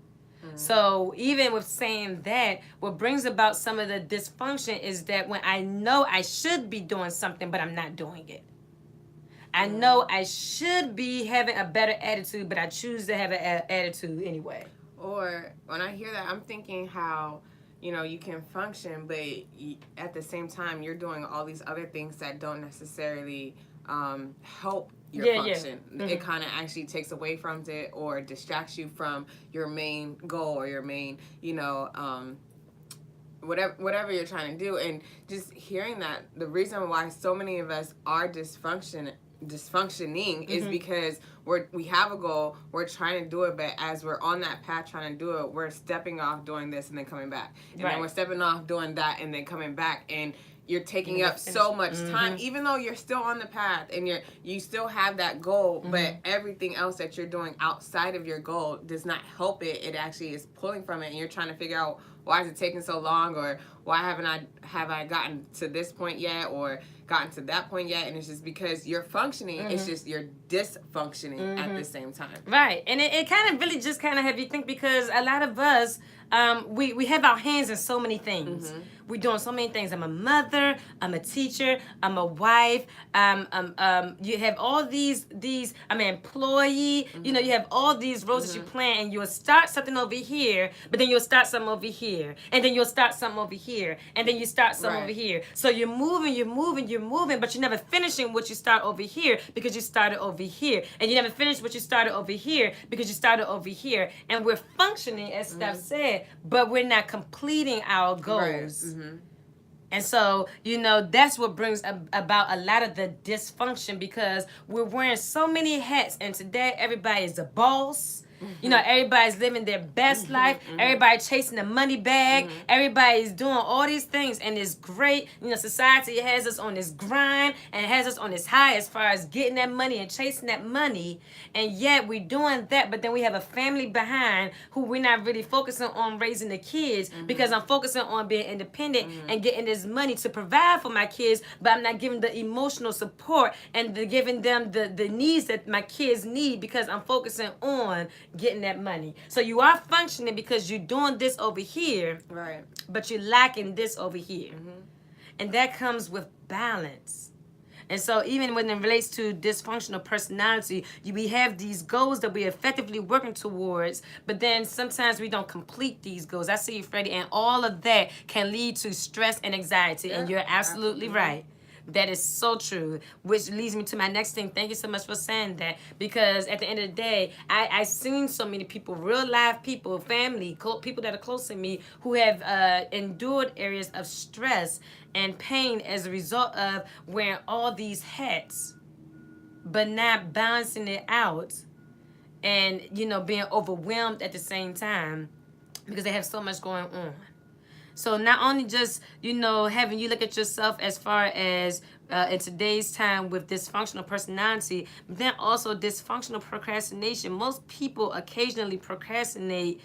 So even with saying that, what brings about some of the dysfunction is that when I know I should be doing something, but I'm not doing it. I know I should be having a better attitude, but I choose to have an attitude anyway. Or when I hear that, I'm thinking how, you can function, but at the same time, you're doing all these other things that don't necessarily help your function. It kind of actually takes away from it or distracts you from your main goal or your main, whatever you're trying to do. And just hearing that, the reason why so many of us are dysfunctioning is because we have a goal, we're trying to do it, but as we're on that path trying to do it, we're stepping off doing this and then coming back, and then we're stepping off doing that and then coming back, and you're taking up so much time, even though you're still on the path and you still have that goal, but everything else that you're doing outside of your goal does not help it. It actually is pulling from it, and you're trying to figure out, why is it taking so long, or why have I gotten to this point yet, or gotten to that point yet? And it's just because you're functioning, it's just you're dysfunctioning at the same time. Right. And it kind of really just kind of have you think, because a lot of us, we have our hands in so many things. We're doing so many things. I'm a mother, I'm a teacher, I'm a wife, you have all these I'm an employee, you have all these roles that you plan, and you'll start something over here, but then you'll start something over here, and then you'll start something over here, and then you start something over here. So you're moving, but you're never finishing what you start over here because you started over here, and you never finished what you started over here because you started over here. And we're functioning, as Steph said, but we're not completing our goals. And so, that's what brings about a lot of the dysfunction, because we're wearing so many hats, and today everybody is a boss. You know, everybody's living their best life. Everybody chasing the money bag. Everybody's doing all these things, and it's great. You know, society has us on this grind and has us on this high as far as getting that money and chasing that money. And yet we're doing that, but then we have a family behind who we're not really focusing on raising the kids, because I'm focusing on being independent and getting this money to provide for my kids, but I'm not giving the emotional support and giving them the needs that my kids need, because I'm focusing on getting that money. So you are functioning because you're doing this over here, Right. but you're lacking this over here. And that comes with balance. And so even when it relates to dysfunctional personality, we have these goals that we're effectively working towards, but then sometimes we don't complete these goals. I see you, Freddie, and all of that can lead to stress and anxiety. And you're absolutely right. That is so true, which leads me to my next thing. Thank you so much for saying that, because at the end of the day, I've seen so many people, real live people, family, people that are close to me, who have endured areas of stress and pain as a result of wearing all these hats, but not balancing it out, and, you know, being overwhelmed at the same time because they have so much going on. So not only just, you know, having you look at yourself as far as in today's time with dysfunctional personality, but then also dysfunctional procrastination. Most people occasionally procrastinate,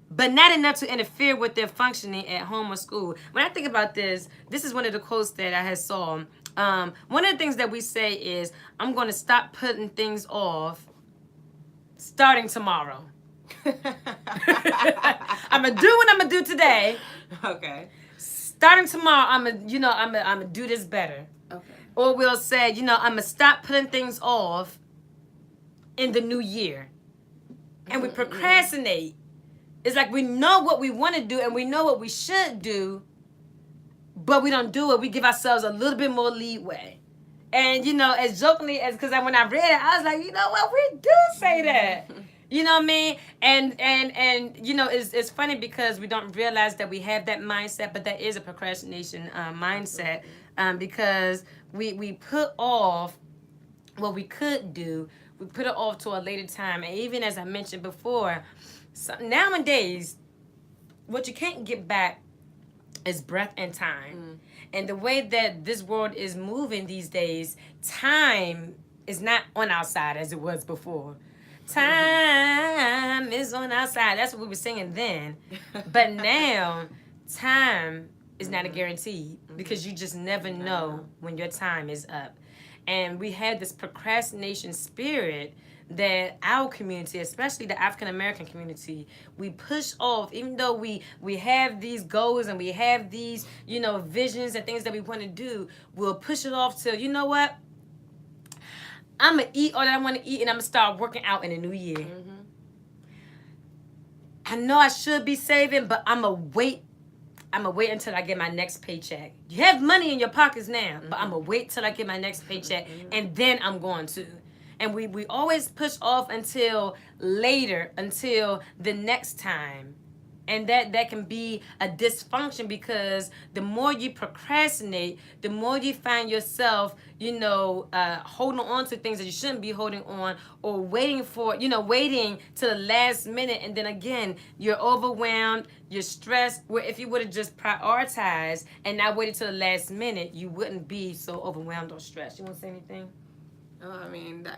but not enough to interfere with their functioning at home or school. When I think about this is one of the quotes that I had saw. One of the things that we say is, I'm going to stop putting things off starting tomorrow. I'm going to do what I'm going to do today. Okay. Starting tomorrow, I'm gonna do this better. Okay. Or we'll say, you know, I'm gonna stop putting things off in the new year. And we procrastinate. It's like we know what we want to do and we know what we should do, but we don't do it. We give ourselves a little bit more leeway. And, you know, as jokingly as, because when I read it, I was like, you know what, we do say that. You know what I mean? And you know, it's funny because we don't realize that we have that mindset, but that is a procrastination mindset, because we put off what we could do. We put it off to a later time. And even as I mentioned before, nowadays, what you can't get back is breath and time. And the way that this world is moving these days, time is not on our side as it was before. Time is on our side. That's what we were singing then. But now, time is not a guarantee, because you just never know when your time is up. And we have this procrastination spirit that our community, especially the African American community, we push off, even though we have these goals and we have these, you know, visions and things that we want to do, we'll push it off till, you know what? I'm going to eat all that I want to eat, and I'm going to start working out in the new year. I know I should be saving, but I'm going to wait. I'm going to wait until I get my next paycheck. You have money in your pockets now, but I'm going to wait till I get my next paycheck, and then I'm going to. And we always push off until later, until the next time. And that can be a dysfunction, because the more you procrastinate, the more you find yourself, you know, holding on to things that you shouldn't be holding on, or waiting to the last minute. And then again, you're overwhelmed, you're stressed, where if you would have just prioritized and not waited till the last minute, you wouldn't be so overwhelmed or stressed. You want to say anything? Oh, I mean,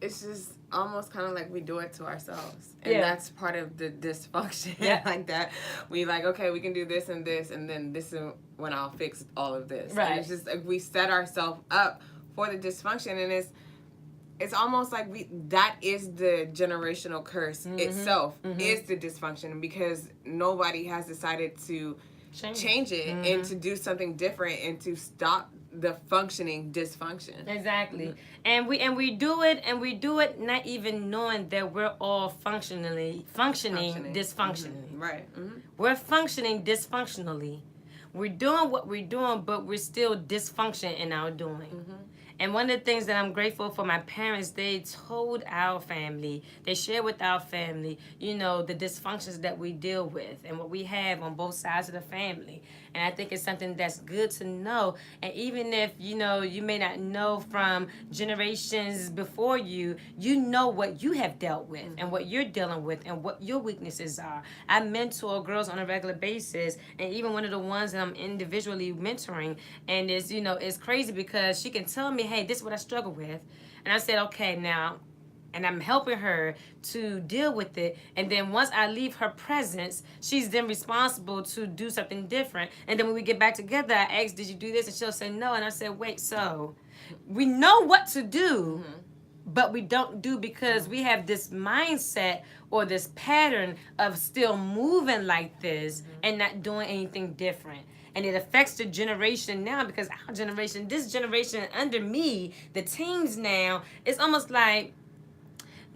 it's just almost kind of like we do it to ourselves. And that's part of the dysfunction. Like that. We like, okay, we can do this, and then this is when I'll fix all of this. Right. And it's just like we set ourselves up for the dysfunction, and it's almost like that is the generational curse itself, is the dysfunction, because nobody has decided to change it and to do something different and to stop the functioning dysfunction. Exactly. And we do it not even knowing that we're all functioning dysfunctionally. Right. We're functioning dysfunctionally. We're doing what we're doing, but we're still dysfunction in our doing. And one of the things that I'm grateful for my parents, they told our family, they shared with our family, you know, the dysfunctions that we deal with and what we have on both sides of the family. And I think it's something that's good to know. And even if, you may not know from generations before you, you know what you have dealt with and what you're dealing with and what your weaknesses are. I mentor girls on a regular basis, and even one of the ones that I'm individually mentoring, and it's crazy because she can tell me, hey, this is what I struggle with. And I said, okay, now, and I'm helping her to deal with it. And then once I leave her presence, she's then responsible to do something different. And then when we get back together, I ask, did you do this? And she'll say no. And I said, wait, so we know what to do, but we don't do because we have this mindset or this pattern of still moving like this and not doing anything different. And it affects the generation now because our generation, this generation under me, the teens now, it's almost like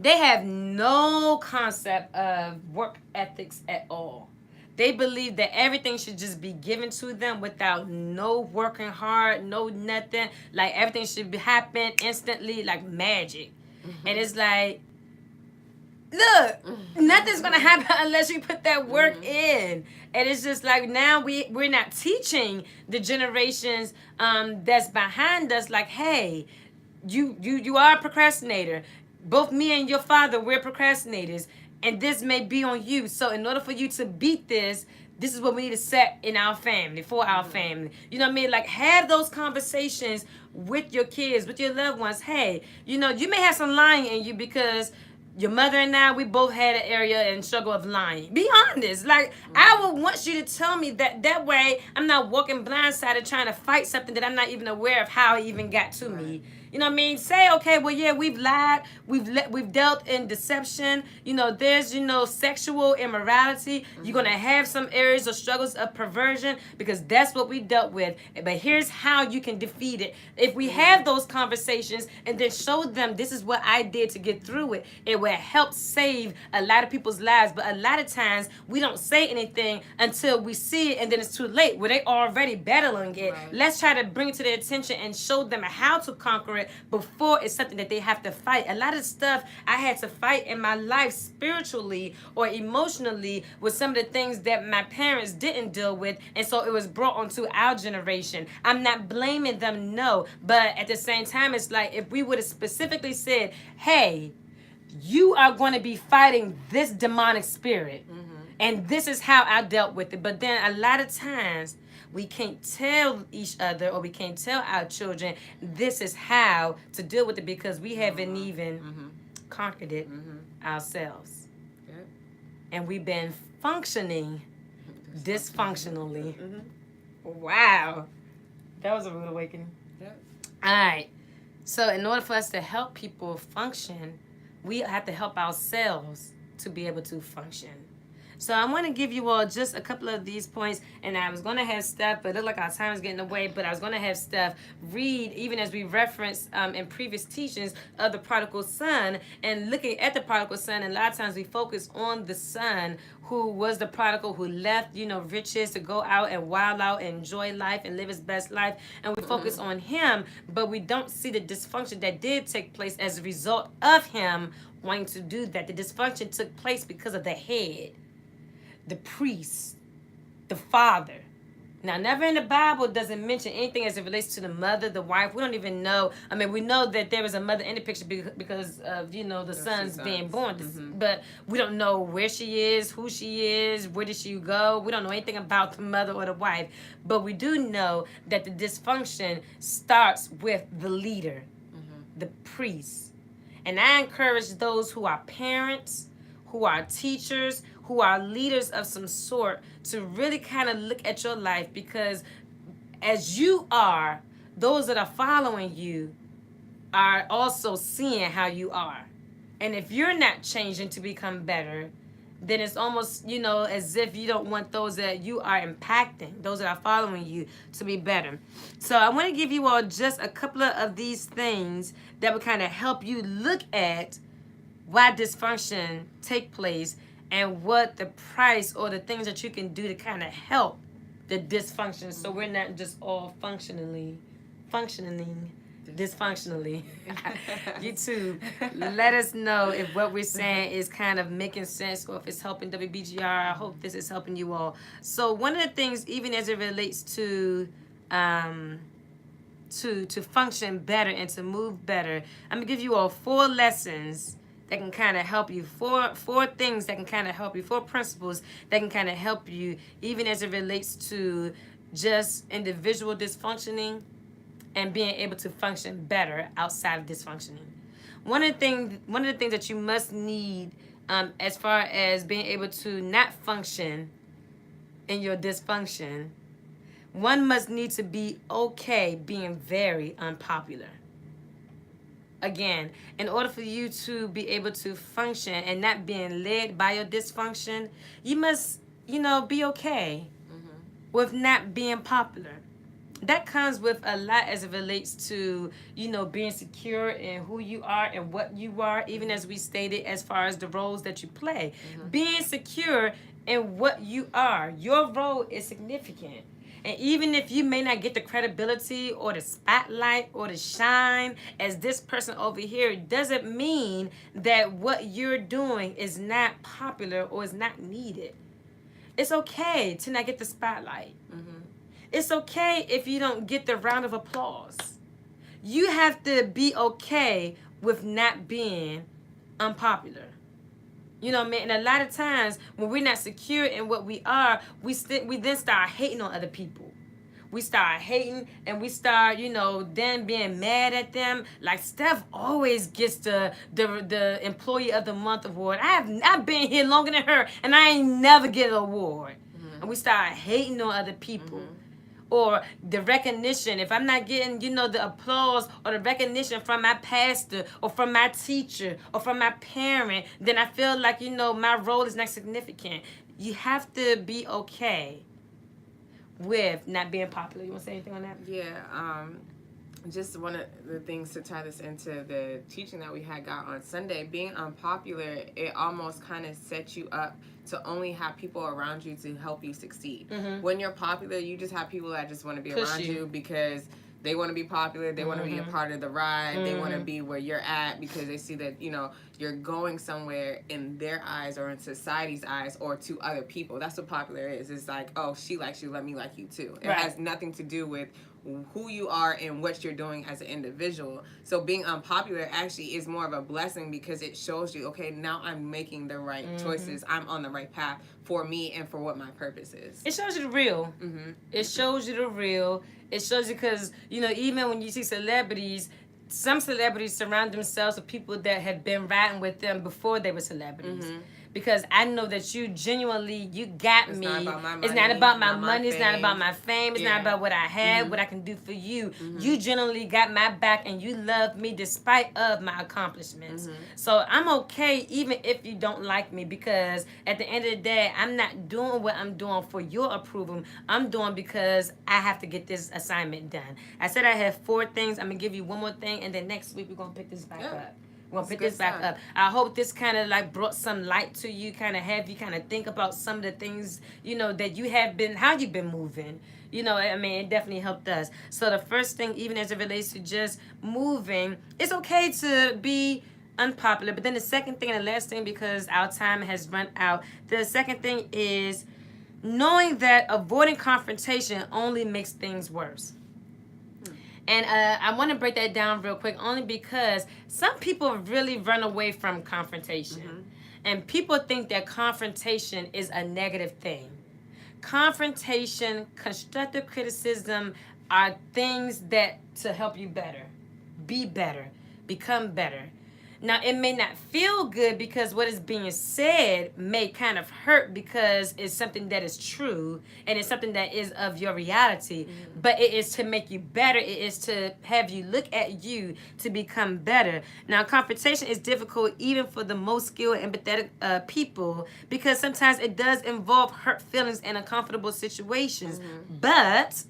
they have no concept of work ethics at all. They believe that everything should just be given to them without no working hard, no nothing. Like everything should happen instantly, like magic. And it's like, look, nothing's gonna happen unless you put that work in. And it's just like now we're not teaching the generations that's behind us, like, hey, you are a procrastinator. Both me and your father, we're procrastinators, and this may be on you. So in order for you to beat this is what we need to set in our family, for our family. You know what I mean? Like, have those conversations with your kids, with your loved ones. Hey, you may have some lying in you because your mother and I, we both had an area and struggle of lying. Be honest. Like, I would want you to tell me that way I'm not walking blindsided trying to fight something that I'm not even aware of how it even got to me. You know what I mean? Say, okay, well, yeah, we've lied. We've dealt in deception. There's, sexual immorality. You're going to have some areas or struggles of perversion because that's what we dealt with. But here's how you can defeat it. If we have those conversations and then show them this is what I did to get through it, it will help save a lot of people's lives. But a lot of times we don't say anything until we see it and then it's too late where they already battling it. Right. Let's try to bring it to their attention and show them how to conquer it before it's something that they have to fight. A lot of stuff I had to fight in my life spiritually or emotionally with some of the things that my parents didn't deal with, and so it was brought onto our generation. I'm not blaming them, no, but at the same time, it's like if we would have specifically said, hey, you are going to be fighting this demonic spirit, and this is how I dealt with it. But then a lot of times we can't tell each other or we can't tell our children this is how to deal with it because we haven't even conquered it ourselves. Yep. And we've been functioning dysfunctionally. Wow. That was a rude awakening. Yep. All right. So in order for us to help people function, we have to help ourselves to be able to function. So I want to give you all just a couple of these points, and I was going to have Steph, but it looked like our time is getting away, but I was going to have Steph read, even as we referenced in previous teachings of the prodigal son, and looking at the prodigal son, and a lot of times we focus on the son who was the prodigal who left, riches to go out and wild out and enjoy life and live his best life, and we focus on him, but we don't see the dysfunction that did take place as a result of him wanting to do that. The dysfunction took place because of the head, the priest, the father. Now, never in the Bible does it mention anything as it relates to the mother, the wife. We don't even know. I mean, we know that there was a mother in the picture because of, the sons being born. But we don't know where she is, who she is, where did she go. We don't know anything about the mother or the wife. But we do know that the dysfunction starts with the leader, the priest. And I encourage those who are parents, who are teachers, who are leaders of some sort to really kind of look at your life, because as you are, those that are following you are also seeing how you are. And if you're not changing to become better, then it's almost, as if you don't want those that you are impacting, those that are following you, to be better. So I want to give you all just a couple of these things that would kind of help you look at why dysfunction take place and what the price or the things that you can do to kind of help the dysfunction, so we're not just all functioning dysfunctionally. YouTube, let us know if what we're saying is kind of making sense or if it's helping WBGR. I hope this is helping you all. So one of the things, even as it relates to function better and to move better, I'm gonna give you all 4 lessons that can kind of help you. Four things that can kind of help you. 4 principles that can kind of help you, even as it relates to just individual dysfunctioning and being able to function better outside of dysfunctioning. One of the things that you must need, as far as being able to not function in your dysfunction, one must need to be okay being very unpopular. Again, in order for you to be able to function and not being led by your dysfunction, you must, be okay with not being popular. That comes with a lot as it relates to, being secure in who you are and what you are, even as we stated, as far as the roles that you play. Being secure in what you are, your role is significant. And even if you may not get the credibility or the spotlight or the shine as this person over here, doesn't mean that what you're doing is not popular or is not needed. It's okay to not get the spotlight. It's okay if you don't get the round of applause. You have to be okay with not being unpopular. You know what I mean? And a lot of times when we're not secure in what we are, we then start hating on other people. We start hating and we start, then being mad at them. Like Steph always gets the Employee of the Month award. I've been here longer than her and I ain't never get an award. And we start hating on other people. Or the recognition, if I'm not getting, the applause or the recognition from my pastor or from my teacher or from my parent, then I feel like, my role is not significant. You have to be okay with not being popular. You want to say anything on that? Yeah, just one of the things to tie this into the teaching that we got on Sunday, being unpopular, it almost kind of sets you up to only have people around you to help you succeed. When you're popular, you just have people that just want to be around you because they want to be popular, they want to be a part of the ride, they want to be where you're at because they see that, you're going somewhere in their eyes or in society's eyes or to other people. That's what popular is. It's like, oh, she likes you, let me like you too. It has nothing to do with who you are and what you're doing as an individual. So being unpopular actually is more of a blessing because it shows you, okay, now I'm making the right choices. I'm on the right path for me and for what my purpose is. It shows you the real. It shows you the real. It shows you because, even when you see celebrities, some celebrities surround themselves with people that had been riding with them before they were celebrities. Because I know that you genuinely, you got me. It's not about my money. It's not about my fame. It's not about what I have, what I can do for you. You genuinely got my back and you love me despite of my accomplishments. So I'm okay even if you don't like me because at the end of the day, I'm not doing what I'm doing for your approval. I'm doing because I have to get this assignment done. I said I have 4 things. I'm going to give you one more thing and then next week we're going to pick this back up. We're going to pick this back up. I hope this kind of like brought some light to you, kind of have you kind of think about some of the things, that you have been, how you've been moving. It definitely helped us. So the first thing, even as it relates to just moving, it's okay to be unpopular. But then the second thing and the last thing, because our time has run out, the second thing is knowing that avoiding confrontation only makes things worse. And I want to break that down real quick only because some people really run away from confrontation. And people think that confrontation is a negative thing. Confrontation, constructive criticism are things that to help you better, be better, become better. Now, it may not feel good because what is being said may kind of hurt because it's something that is true and it's something that is of your reality. But it is to make you better. It is to have you look at you to become better. Now, confrontation is difficult even for the most skilled and empathetic people because sometimes it does involve hurt feelings and uncomfortable situations. But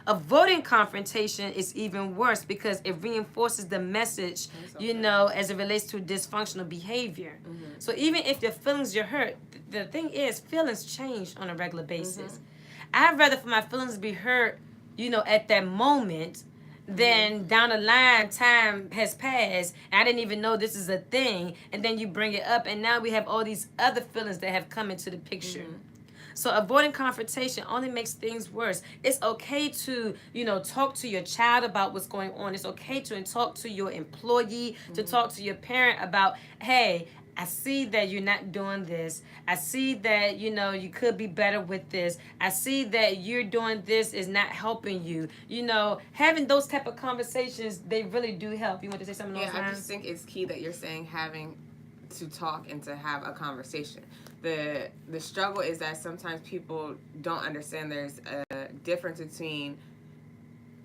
avoiding confrontation is even worse because it reinforces the message, as it relates to dysfunctional behavior. So even if your feelings are hurt, the thing is, feelings change on a regular basis. I'd rather for my feelings be hurt, at that moment then down the line, time has passed, and I didn't even know this is a thing, and then you bring it up, and now we have all these other feelings that have come into the picture. So avoiding confrontation only makes things worse. It's okay to, talk to your child about what's going on. It's okay to talk to your employee, to talk to your parent about, hey, I see that you're not doing this. I see that, you could be better with this. I see that you're doing this is not helping you. Having those type of conversations, they really do help. You want to say something else? Yeah, I just think it's key that you're saying having to talk and to have a conversation. The struggle is that sometimes people don't understand there's a difference between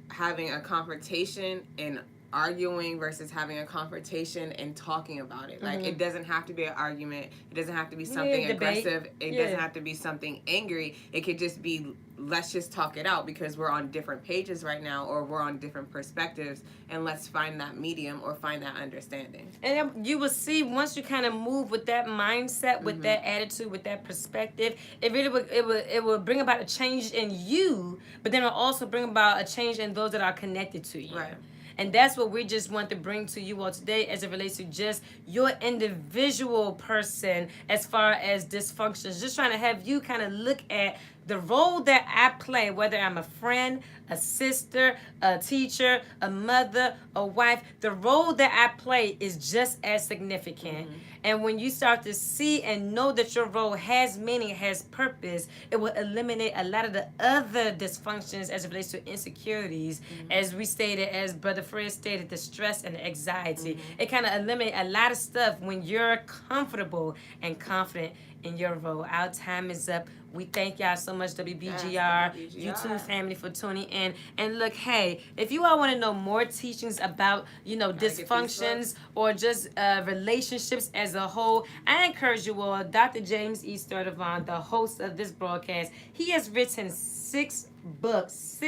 having a confrontation and arguing versus having a confrontation and talking about it. Like, it doesn't have to be an argument. It doesn't have to be something aggressive. It doesn't have to be something angry. It could just be, let's just talk it out because we're on different pages right now, or we're on different perspectives, and let's find that medium or find that understanding. And you will see, once you kind of move with that mindset, with that attitude, with that perspective, it really it will bring about a change in you, but then it will also bring about a change in those that are connected to you. Right. And that's what we just want to bring to you all today as it relates to just your individual person as far as dysfunctions. Just trying to have you kind of look at the role that I play, whether I'm a friend, a sister, a teacher, a mother, a wife. The role that I play is just as significant. And when you start to see and know that your role has meaning, has purpose, it will eliminate a lot of the other dysfunctions as it relates to insecurities. As we stated, as Brother Fred stated, the stress and the anxiety. It kind of eliminates a lot of stuff when you're comfortable and confident in your role. Our time is up. We thank y'all so much, WBGR, YouTube family, for tuning in. And look, hey, if you all want to know more teachings about, dysfunctions or just relationships as a whole, I encourage you all, Dr. James E. Sturdivant, the host of this broadcast, he has written 6 books,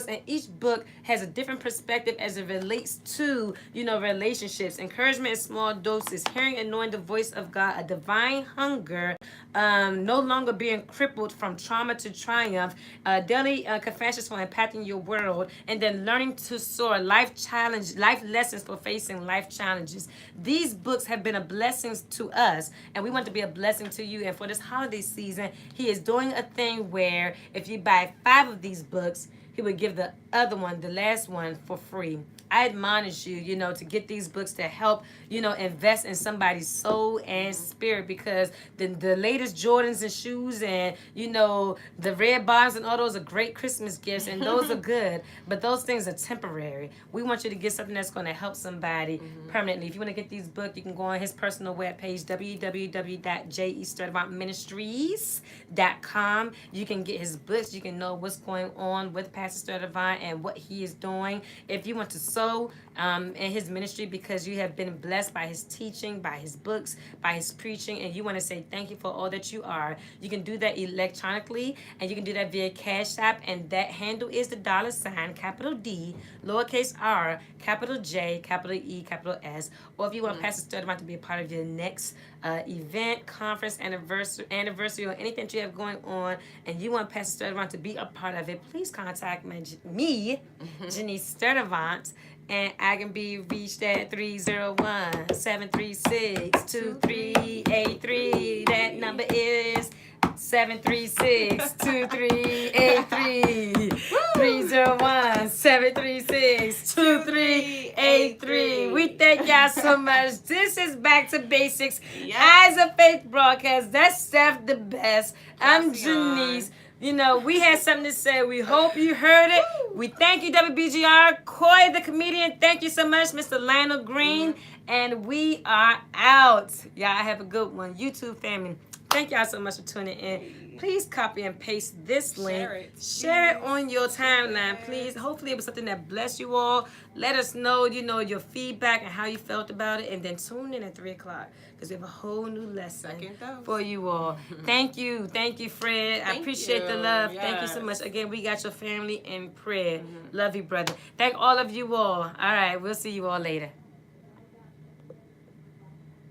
and each book has a different perspective as it relates to, relationships, encouragement in small doses, hearing and knowing the voice of God, a divine hunger, no longer being crippled from trauma to triumph, daily confessions for impacting your world, and then learning to soar, life lessons for facing life challenges. These books have been a blessing to us, and we want to be a blessing to you. And for this holiday season, he is doing a thing where if you buy 5 of these books, he would give the other one, the last one, for free. I admonish you, to get these books to help, invest in somebody's soul and spirit, because the latest Jordans and shoes and, the red bottoms and all those are great Christmas gifts, and those are good, but those things are temporary. We want you to get something that's going to help somebody permanently. If you want to get these books, you can go on his personal webpage, www.jesturdivantministries.com. You can get his books. You can know what's going on with Pastor Sturdivant and what he is doing. If you want to sow in his ministry because you have been blessed by his teaching, by his books, by his preaching, and you want to say thank you for all that you are, you can do that electronically, and you can do that via Cash App, and that handle is the $, capital D, lowercase r, capital J, capital E, capital S. Or if you want Pastor Sturdivant to be a part of your next event, conference, anniversary, or anything that you have going on, and you want Pastor Sturdivant to be a part of it, please contact me, Janice Sturdivant, and I can be reached at 301-736-2383. That number is 736-2383. 301-736-2383. We thank y'all so much. This is Back to Basics. Eyes of Faith broadcast. That's Steph the best. I'm Janice. We had something to say. We hope you heard it. We thank you, WBGR. Coy, the comedian, thank you so much. Mr. Lionel Green. And we are out. Y'all have a good one. YouTube family, thank y'all so much for tuning in. Please copy and paste this link. Share it on your timeline, please. Hopefully it was something that blessed you all. Let us know, your feedback and how you felt about it. And then tune in at 3 o'clock because we have a whole new lesson for you all. Thank you. Thank you, Fred. I appreciate the love. Yes. Thank you so much. Again, we got your family in prayer. Love you, brother. Thank all of you all. All right, we'll see you all later.